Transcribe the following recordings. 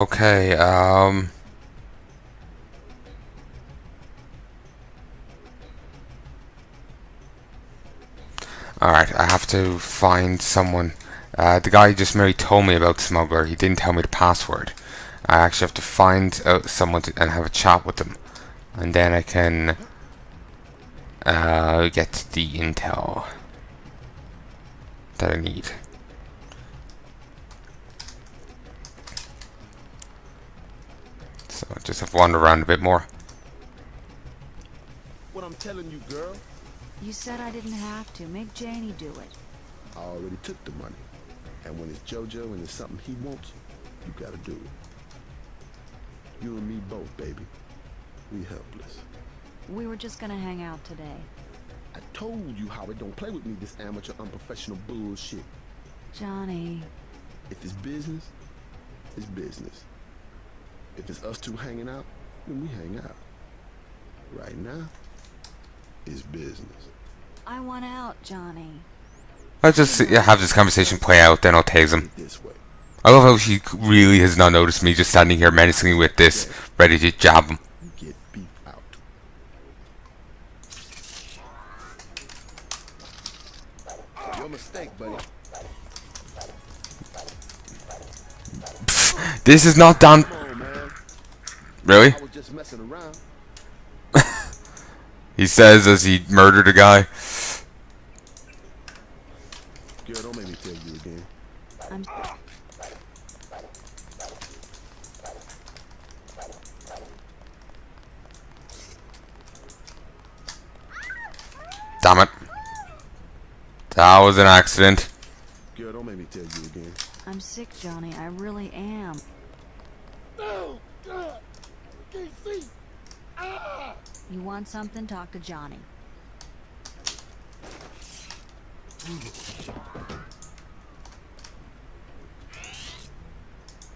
Okay, alright, I have to find someone. The guy just merely told me about Smuggler. He didn't tell me the password. I actually have to find out someone and have a chat with them. And then I can get the intel that I need. So I just have to wander around a bit more. What I'm telling you, girl. You said I didn't have to. Make Janie do it. I already took the money. And when it's JoJo and it's something he wants, you gotta do it. You and me both, baby. We helpless. We were just gonna hang out today. I told you, Howard, don't play with me this amateur unprofessional bullshit. Johnny. If it's business, it's business. If it's us two hanging out, then we hang out. Right now, it's business. I want out, Johnny. I'll just have this conversation play out, then I'll tase him. This way. I love how she really has not noticed me just standing here menacingly with this, ready to jab him. Get beat out. Your mistake, buddy. Pfft, this is not done. Come on, man. Really? I was just messing around. He says as he murdered a guy. Girl, don't make me tell you again. I'm... Damn it. That was an accident. Girl, don't make me tell you again. I'm sick, Johnny. I really am. No! God! Can't see! Ah! You want something? Talk to Johnny.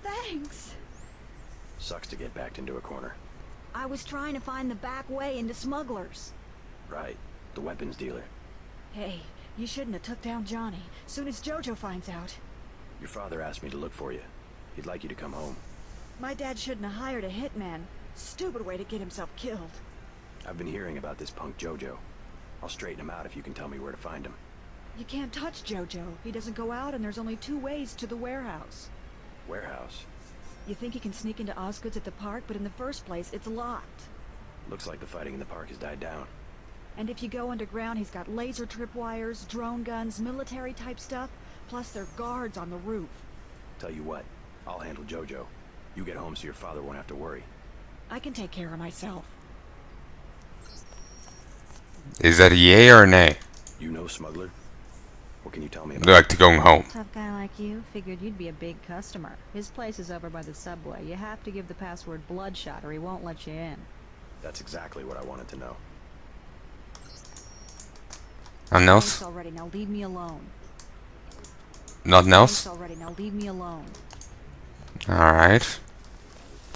Thanks. Sucks to get backed into a corner. I was trying to find the back way into Smugglers. Right. The weapons dealer. Hey, you shouldn't have took down Johnny. Soon as JoJo finds out. Your father asked me to look for you. He'd like you to come home. My dad shouldn't have hired a hitman. Stupid way to get himself killed. I've been hearing about this punk JoJo. I'll straighten him out if you can tell me where to find him. You can't touch JoJo. He doesn't go out, and there's only 2 ways to the warehouse. Warehouse? You think he can sneak into Osgood's at the park, but in the first place, it's locked. Looks like the fighting in the park has died down. And if you go underground, he's got laser tripwires, drone guns, military-type stuff, plus there are guards on the roof. Tell you what, I'll handle JoJo. You get home so your father won't have to worry. I can take care of myself. Is that a yay or a nay? You know Smuggler? What can you tell me I'd about like to go home. Tough guy like you, figured you'd be a big customer. His place is over by the subway. You have to give the password Bloodshot or he won't let you in. That's exactly what I wanted to know. Nothing else? Thanks already, now leave me alone. Nothing else? Thanks already, now leave me alone. Alright.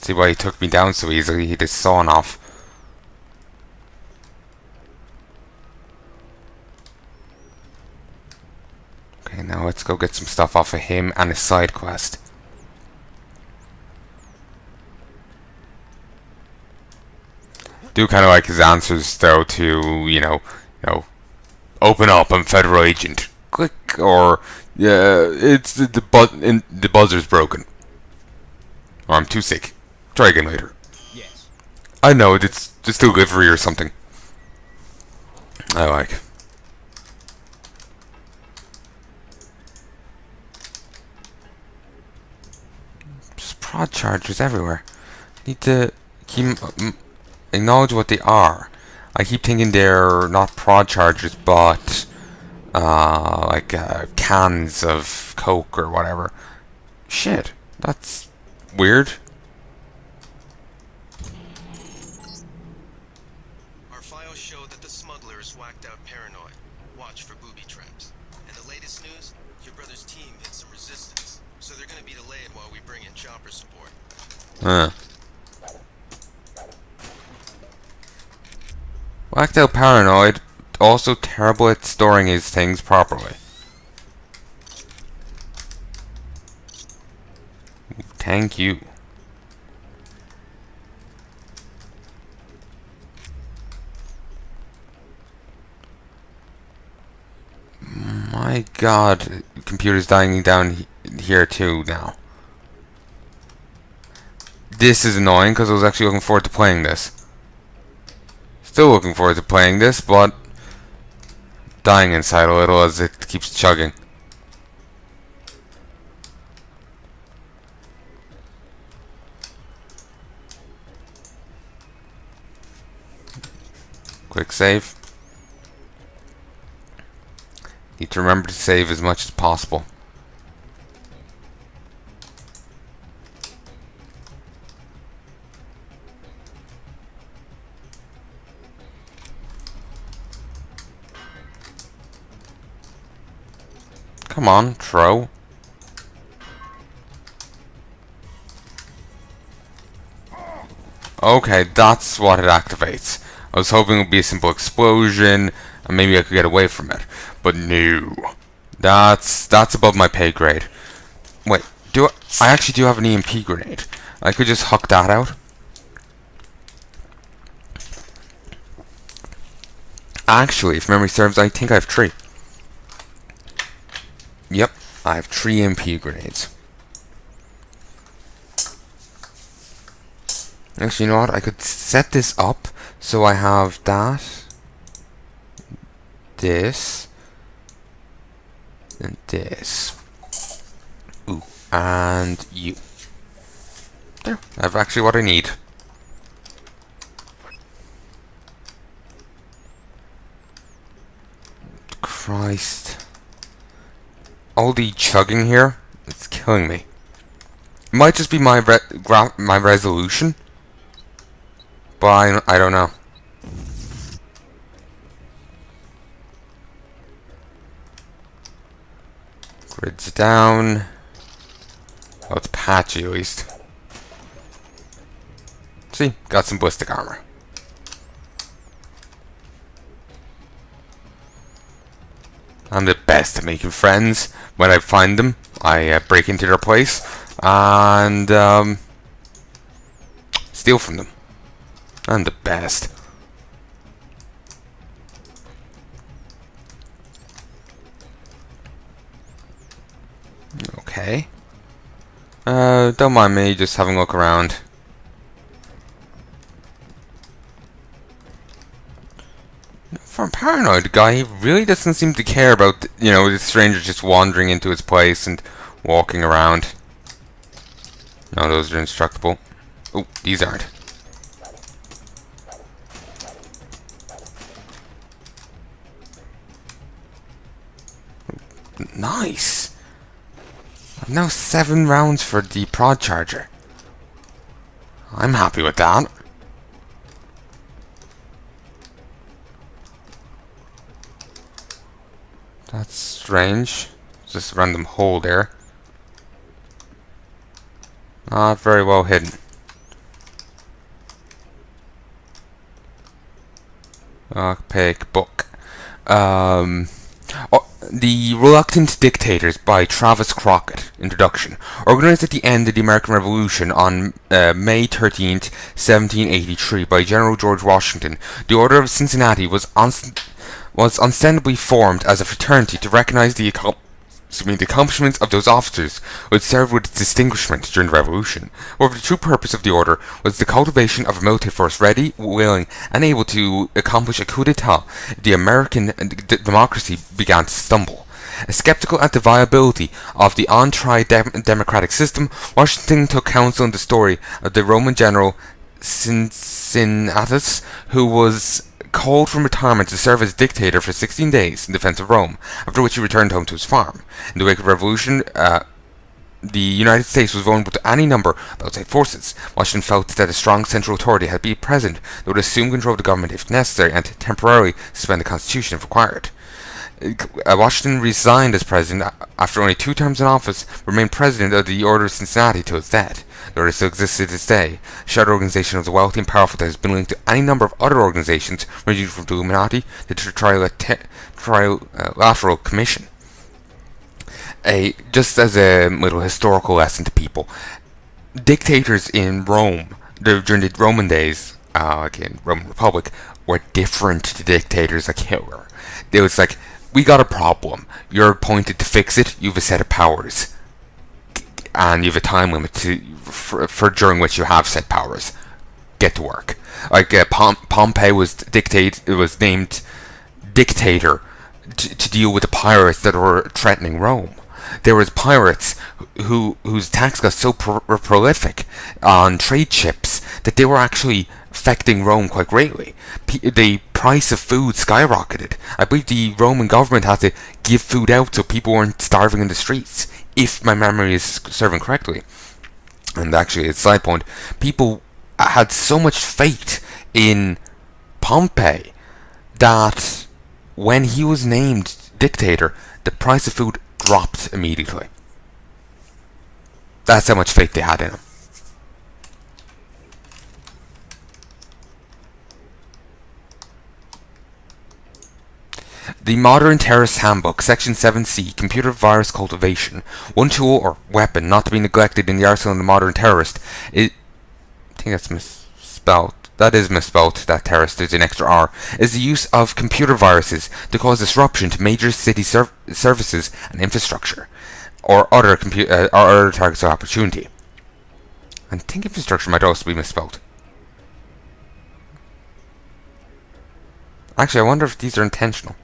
See why he took me down so easily. He just sawn off. Okay, now let's go get some stuff off of him and his side quest. Do kind of like his answers though to, open up, I'm federal agent. Click, or yeah, it's the buzzer's broken. Or I'm too sick. Try again later. Yes. I know, it's just delivery or something. I like. Just prod chargers everywhere. Need to keep acknowledge what they are. I keep thinking they're not prod chargers, but cans of Coke or whatever. Shit, that's weird. Our files show that the smuggler is whacked out paranoid. Watch for booby traps. And the latest news, your brother's team hit some resistance, so they're gonna be delayed while we bring in chopper support. Whacked out paranoid, also terrible at storing his things properly. Thank you. My god, computer's dying down here too now. This is annoying because I was actually looking forward to playing this. Still looking forward to playing this, but dying inside a little as it keeps chugging. Quick save. Need to remember to save as much as possible. Come on, throw. Okay, that's what it activates. I was hoping it would be a simple explosion, and maybe I could get away from it. But no. That's above my pay grade. Wait, I actually do have an EMP grenade. I could just huck that out. Actually, if memory serves, I think I have 3. Yep, I have 3 EMP grenades. Actually, you know what? I could set this up so I have that, this, and this. Ooh, and you. There, I have actually what I need. Christ. All the chugging here, it's killing me. It might just be my resolution, but I don't know. Grids down. Oh, it's patchy at least. See, got some ballistic armor. I'm the best at making friends. When I find them, I break into their place and steal from them. I'm the best. Okay. Don't mind me just having a look around. For a paranoid guy, he really doesn't seem to care about, you know, the stranger just wandering into his place and walking around. No, those are indestructible. Oh, these aren't. Nice! I've now 7 rounds for the prod charger. I'm happy with that. That's strange. Just a random hole there. Not very well hidden. Opaque book. The Reluctant Dictators by Travis Crockett. Introduction. Organized at the end of the American Revolution on May 13th, 1783 by General George Washington, the Order of Cincinnati was ostensibly formed as a fraternity to recognize the accomplishments of those officers who had served with distinguishment during the Revolution. However, the true purpose of the order was the cultivation of a military force ready, willing, and able to accomplish a coup d'etat if the American democracy began to stumble. Skeptical at the viability of the untried democratic system, Washington took counsel in the story of the Roman general Cincinnatus, who was called from retirement to serve as dictator for 16 days in defense of Rome, after which he returned home to his farm. In the wake of the revolution, the United States was vulnerable to any number of outside forces. Washington felt that a strong central authority had to be present that would assume control of the government if necessary and temporarily suspend the Constitution if required. Washington resigned as president after only 2 terms in office, remained president of the Order of Cincinnati till his death. The order still exists to this day, a shadow organization of the wealthy and powerful that has been linked to any number of other organizations, ranging from the Illuminati to the Trilateral Commission. Just as a little historical lesson to people, dictators in Rome, during the Roman days, like in Roman Republic, were different to dictators like Hitler. It was like, we got a problem. You're appointed to fix it. You have a set of powers, and you have a time limit for during which you have said powers. Get to work. Like Pompey was named dictator to deal with the pirates that were threatening Rome. There was pirates whose attacks got so prolific on trade ships that they were actually affecting Rome quite greatly. The price of food skyrocketed. I believe the Roman government had to give food out so people weren't starving in the streets, if my memory is serving correctly. And actually, as a side point, people had so much faith in Pompey that when he was named dictator, the price of food dropped immediately. That's how much faith they had in him. The Modern Terrorist Handbook, Section 7C, Computer Virus Cultivation. One tool or weapon not to be neglected in the arsenal of the modern terrorist. I think that's misspelled. That is misspelled, that terrorist, there's an extra R. Is the use of computer viruses to cause disruption to major city services and infrastructure, or other targets of opportunity. I think infrastructure might also be misspelled. Actually, I wonder if these are intentional.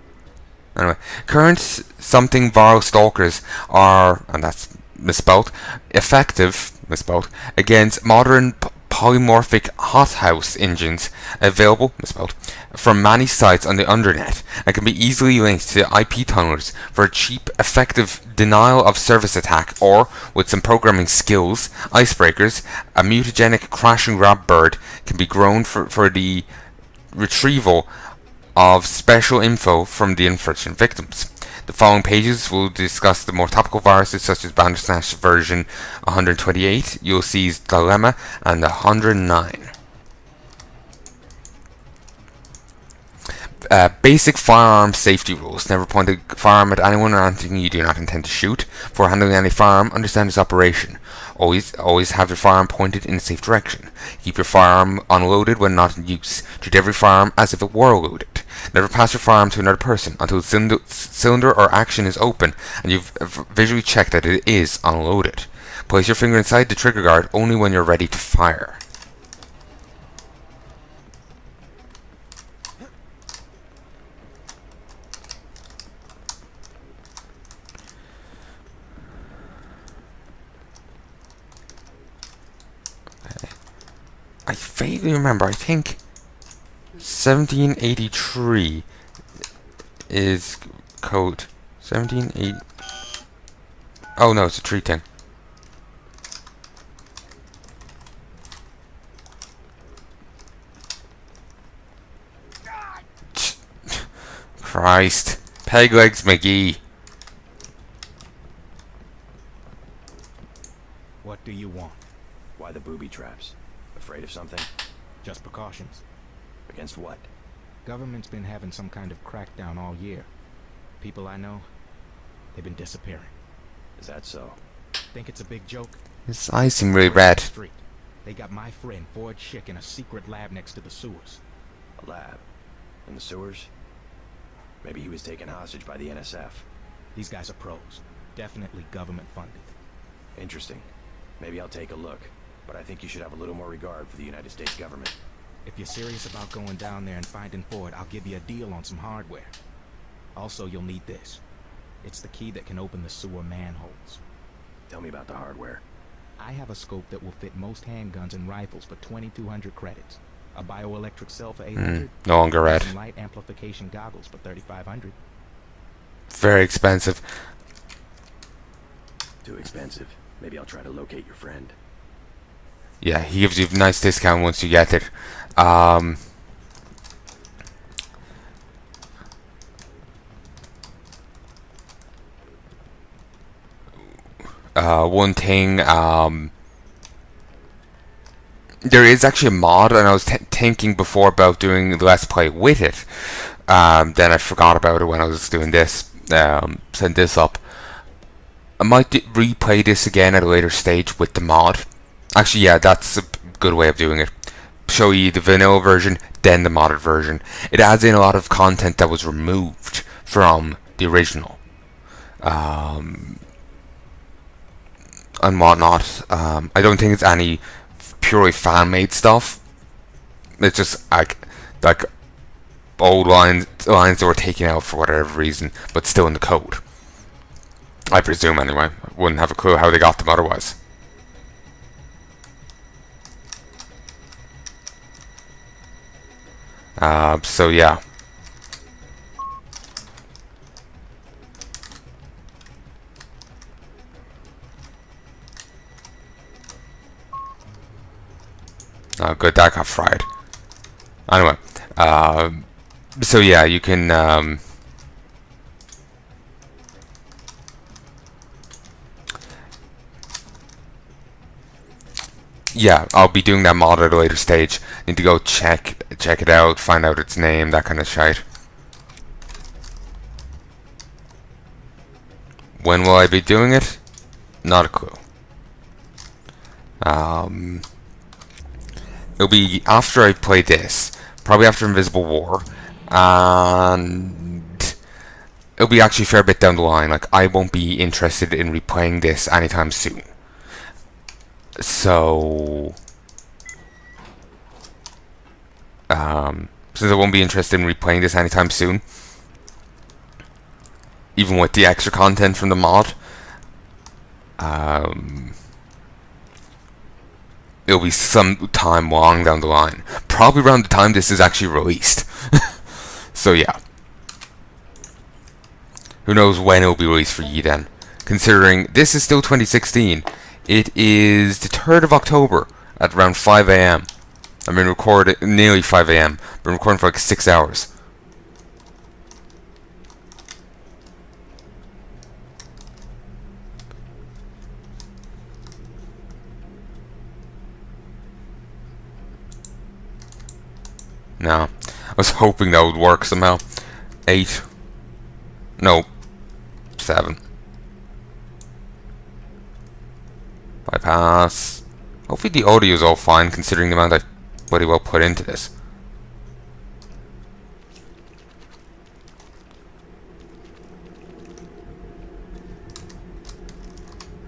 Anyway, current something viral stalkers are, and that's misspelled, effective, misspelled, against modern polymorphic hothouse engines available, misspelled, from many sites on the undernet and can be easily linked to IP tunnelers for a cheap, effective denial of service attack, or, with some programming skills, icebreakers, a mutagenic crash and grab bird can be grown for the retrieval of special info from the infection victims. The following pages will discuss the more topical viruses such as Bandersnatch version 128, Ulysses Dilemma, and 109. Basic firearm safety rules. Never point a firearm at anyone or anything you do not intend to shoot. Before handling any firearm, understand its operation. Always have your firearm pointed in a safe direction. Keep your firearm unloaded when not in use. Treat every firearm as if it were loaded. Never pass your firearm to another person until the cylinder or action is open and you've visually checked that it is unloaded. Place your finger inside the trigger guard only when you're ready to fire. I vaguely remember, I think 1783 is code. 1780. Oh no, it's a tree thing. Christ. Peg legs McGee. What do you want? Why the booby traps? Afraid of something? Just precautions. Against what? Government's been having some kind of crackdown all year. People I know, they've been disappearing. Is that so? Think it's a big joke? His eyes seem really red. Street. They got my friend Ford Schick in a secret lab next to the sewers. A lab? In the sewers? Maybe he was taken hostage by the NSF. These guys are pros. Definitely government funded. Interesting. Maybe I'll take a look. But I think you should have a little more regard for the United States government. If you're serious about going down there and finding Ford, I'll give you a deal on some hardware. Also, you'll need this. It's the key that can open the sewer manholes. Tell me about the hardware. I have a scope that will fit most handguns and rifles for 2,200 credits. A bioelectric cell for 800. No longer red. Some light amplification goggles for 3,500. Very expensive. Too expensive. Maybe I'll try to locate your friend. Yeah, he gives you a nice discount once you get it. One thing, there is actually a mod, and I was thinking before about doing the Let's Play with it. Then I forgot about it when I was doing this. Send this up. I might replay this again at a later stage with the mod. Actually, yeah, that's a good way of doing it. Show you the vanilla version, then the modded version. It adds in a lot of content that was removed from the original, and whatnot. I don't think it's any purely fan-made stuff. It's just like old lines that were taken out for whatever reason, but still in the code. I presume anyway. I wouldn't have a clue how they got them otherwise. So yeah. Oh, good, that got fried. Anyway, so yeah, you can, yeah, I'll be doing that mod at a later stage. Need to go check it out, find out its name, that kind of shite. When will I be doing it? Not a clue. It'll be after I play this, probably after Invisible War, and it'll be actually a fair bit down the line. Like, I won't be interested in replaying this anytime soon. So, since I won't be interested in replaying this anytime soon, even with the extra content from the mod, it'll be some time long down the line. Probably around the time this is actually released. So yeah. Who knows when it'll be released for ye then. Considering this is still 2016. It is the 3rd of October at around 5 AM. I've been recording nearly 5 AM. Been recording for like 6 hours. No. I was hoping that would work somehow. 8. No. 7. Bypass. Hopefully the audio is all fine considering the amount I bloody well put into this.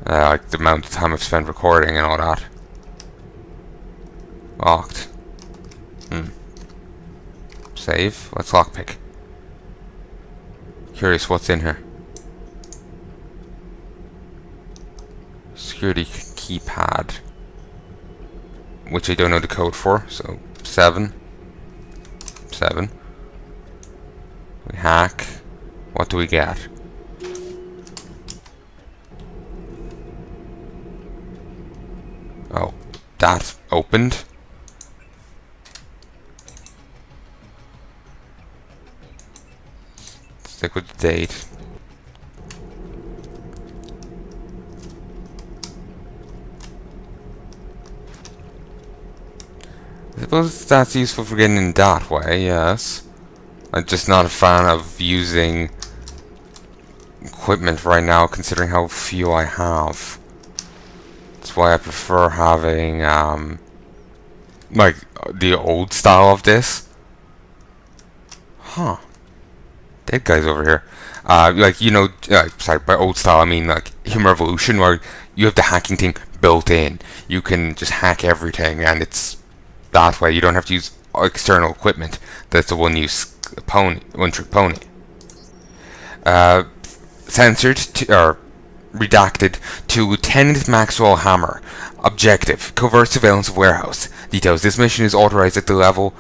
Like the amount of time I've spent recording and all that. Locked. Save. Let's lockpick. Curious what's in here. Security keypad, which I don't know the code for. So 7. We hack. What do we get? Oh, that opened. Stick with the date. I suppose that's useful for getting in that way, yes. I'm just not a fan of using equipment right now, considering how few I have. That's why I prefer having, like, the old style of this. Huh. Dead guys over here. Like, you know, sorry, by old style I mean like Human Revolution, where you have the hacking thing built in. You can just hack everything, and it's that way. You don't have to use external equipment. That's a one-trick pony. Censored or redacted to Lieutenant Maxwell Hammer. Objective: covert surveillance of warehouse. Details: this mission is authorized at a level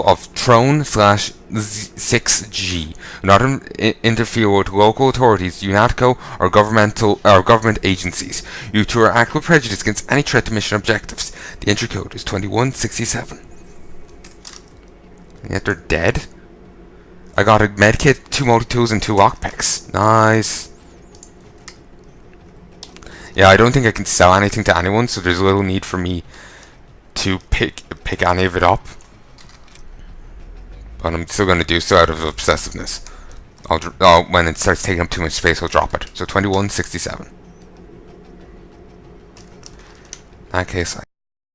of Tron/6G. Do not interfere with local authorities, UNATCO, or government agencies. You two are act with prejudice against any threat to mission objectives. The entry code is 2167. And yet they're dead? I got a medkit, 2 multi-tools, and 2 lockpicks. Nice. Yeah, I don't think I can sell anything to anyone, so there's little need for me to pick any of it up. But I'm still going to do so out of obsessiveness. When it starts taking up too much space, I'll drop it. So 2167. In that case,